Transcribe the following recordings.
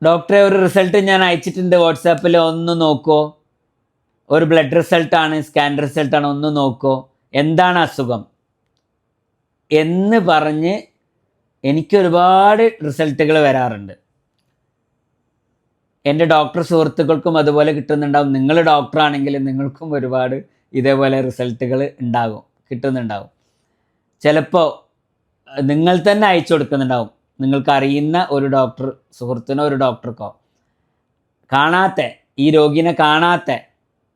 ഡോക്ടറെ ഒരു റിസൾട്ട് ഞാൻ അയച്ചിട്ടുണ്ട് വാട്സാപ്പിൽ, ഒന്ന് നോക്കുമോ? ഒരു ബ്ലഡ് റിസൾട്ടാണ്, സ്കാൻ റിസൾട്ടാണ്, ഒന്ന് നോക്കുമോ, എന്താണ് അസുഖം എന്ന് പറഞ്ഞ് എനിക്കൊരുപാട് റിസൾട്ടുകൾ വരാറുണ്ട്. എൻ്റെ ഡോക്ടർ സുഹൃത്തുക്കൾക്കും അതുപോലെ കിട്ടുന്നുണ്ടാവും. നിങ്ങൾ ഡോക്ടറാണെങ്കിൽ നിങ്ങൾക്കും ഒരുപാട് ഇതേപോലെ റിസൾട്ടുകൾ കിട്ടുന്നുണ്ടാവും. ചിലപ്പോൾ നിങ്ങൾ തന്നെ അയച്ചു കൊടുക്കുന്നുണ്ടാവും, നിങ്ങൾക്കറിയുന്ന ഒരു ഡോക്ടർ സുഹൃത്തിനോ ഒരു ഡോക്ടർക്കോ. ഈ രോഗിനെ കാണാത്ത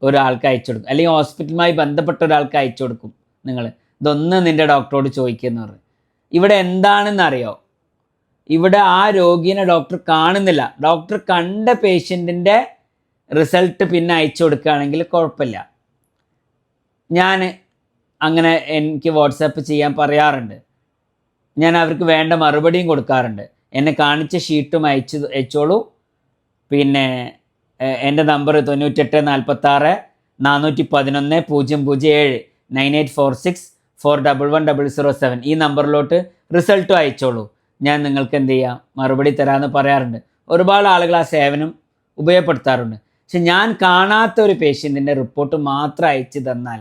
ഒരാൾക്ക് അയച്ചു കൊടുക്കും, അല്ലെങ്കിൽ ഹോസ്പിറ്റലുമായി ബന്ധപ്പെട്ട ഒരാൾക്ക് അയച്ചു കൊടുക്കും. നിങ്ങൾ ഇതൊന്ന് നിൻ്റെ ഡോക്ടറോട് ചോദിക്കുമെന്ന് പറഞ്ഞു. ഇവിടെ എന്താണെന്നറിയോ? ഇവിടെ ആ രോഗീനെ ഡോക്ടർ കാണുന്നില്ല. ഡോക്ടർ കണ്ട പേഷ്യൻറ്റിൻ്റെ റിസൾട്ട് പിന്നെ അയച്ചു കൊടുക്കുകയാണെങ്കിൽ കുഴപ്പമില്ല. ഞാൻ അങ്ങനെ എനിക്ക് വാട്സാപ്പ് ചെയ്യാൻ പറയാറുണ്ട്. ഞാൻ അവർക്ക് വേണ്ട മറുപടിയും കൊടുക്കാറുണ്ട്. എന്നെ കാണിച്ച ഷീറ്റും അയച്ചോളൂ. പിന്നെ എൻ്റെ നമ്പർ 98 46 411 007 9846 411 007. ഈ നമ്പറിലോട്ട് റിസൾട്ടും അയച്ചോളൂ. ഞാൻ നിങ്ങൾക്ക് എന്ത് ചെയ്യാം, മറുപടി തരാമെന്ന് പറയാറുണ്ട്. ഒരുപാട് ആളുകൾ ആ സേവനം ഉപയോഗപ്പെടുത്താറുണ്ട്. പക്ഷെ ഞാൻ കാണാത്ത ഒരു പേഷ്യൻറ്റിൻ്റെ റിപ്പോർട്ട് മാത്രം അയച്ചു തന്നാൽ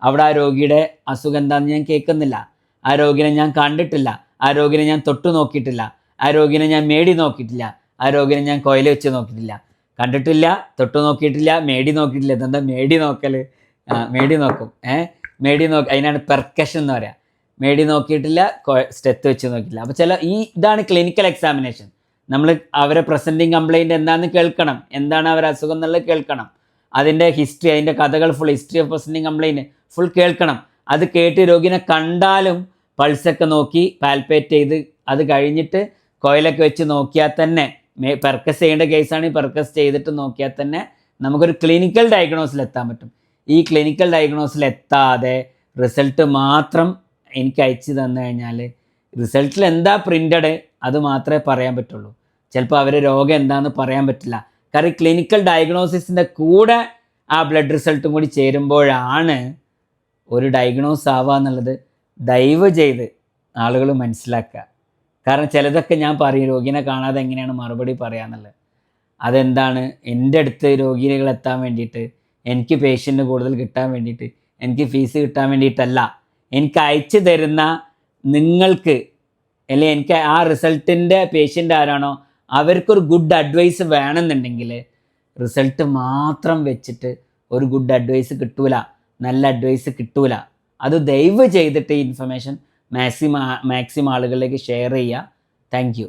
അവിടെ ആ രോഗിയുടെ അസുഖം എന്താണെന്ന് ഞാൻ കേൾക്കുന്നില്ല. ആ രോഗിനെ ഞാൻ കണ്ടിട്ടില്ല, ആ രോഗിനെ ഞാൻ തൊട്ടു നോക്കിയിട്ടില്ല, ആ രോഗിനെ ഞാൻ മേടി നോക്കിയിട്ടില്ല, ആ രോഗിനെ ഞാൻ കോയിൽ വെച്ച് നോക്കിയിട്ടില്ല. കണ്ടിട്ടില്ല, തൊട്ടു നോക്കിയിട്ടില്ല, മേടി നോക്കിയിട്ടില്ല. ഇതെന്താ മേടി നോക്കൽ? മേടി നോക്കും, അതിനാണ് പെർക്കഷൻ എന്ന് പറയാം. മേടി നോക്കിയിട്ടില്ല, സ്റ്റെത്ത് വെച്ച് നോക്കിയിട്ടില്ല. അപ്പോൾ ഇതാണ് ക്ലിനിക്കൽ എക്സാമിനേഷൻ. നമ്മൾ അവരെ പ്രസൻറ്റിങ് കംപ്ലയിൻറ്റ് എന്താണെന്ന് കേൾക്കണം, എന്താണ് അവരെ അസുഖം എന്നുള്ളത് കേൾക്കണം, അതിൻ്റെ ഹിസ്റ്ററി, അതിൻ്റെ കഥകൾ full, history of presenting complaint full കേൾക്കണം. അത് കേട്ട് രോഗിനെ കണ്ടാലും പൾസൊക്കെ നോക്കി പാൽപ്പേറ്റ് ചെയ്ത് അത് കഴിഞ്ഞിട്ട് കോയിലൊക്കെ വെച്ച് നോക്കിയാൽ തന്നെ, പെർക്കസ് ചെയ്യേണ്ട കേസാണെങ്കിൽ പെർക്കസ് ചെയ്തിട്ട് നോക്കിയാൽ തന്നെ നമുക്കൊരു ക്ലിനിക്കൽ ഡയഗ്നോസിൽ എത്താൻ പറ്റും. ഈ ക്ലിനിക്കൽ ഡയഗ്നോസിൽ എത്താതെ റിസൾട്ട് മാത്രം എനിക്ക് അയച്ചു തന്നു കഴിഞ്ഞാൽ റിസൾട്ടിൽ എന്താ പ്രിൻ്റഡ് അത് മാത്രമേ പറയാൻ പറ്റുള്ളൂ. ചിലപ്പോൾ അവരെ രോഗം എന്താണെന്ന് പറയാൻ പറ്റില്ല. കാരണം ക്ലിനിക്കൽ ഡയഗ്നോസിസിൻ്റെ കൂടെ ആ ബ്ലഡ് റിസൾട്ടും കൂടി ചേരുമ്പോഴാണ് ഒരു ഡയഗ്നോസ് ആവുക എന്നുള്ളത് ദയവ് ചെയ്ത് ആളുകൾ മനസ്സിലാക്കുക. കാരണം ചിലതൊക്കെ ഞാൻ പറയും, രോഗിനെ കാണാതെ എങ്ങനെയാണ് മറുപടി പറയാന്നുള്ളത്. അതെന്താണ്, എൻ്റെ അടുത്ത് രോഗികൾ എത്താൻ വേണ്ടിയിട്ട്, എനിക്ക് പേഷ്യൻ്റ് കൂടുതൽ കിട്ടാൻ വേണ്ടിയിട്ട്, എനിക്ക് ഫീസ് കിട്ടാൻ വേണ്ടിയിട്ടല്ല. എനിക്ക് അയച്ചു തരുന്ന നിങ്ങൾക്ക്, അല്ലെങ്കിൽ എനിക്ക് ആ റിസൾട്ടിൻ്റെ പേഷ്യൻ്റ് ആരാണോ അവർക്കൊരു ഗുഡ് അഡ്വൈസ് വേണമെന്നുണ്ടെങ്കിൽ റിസൾട്ട് മാത്രം വെച്ചിട്ട് ഒരു ഗുഡ് അഡ്വൈസ് കിട്ടൂല, നല്ല അഡ്വൈസ് കിട്ടൂല. അത് ദയവ് ചെയ്തിട്ട് ഈ ഇൻഫർമേഷൻ മാക്സിമം ആളുകളിലേക്ക് ഷെയർ ചെയ്യുക. Thank you.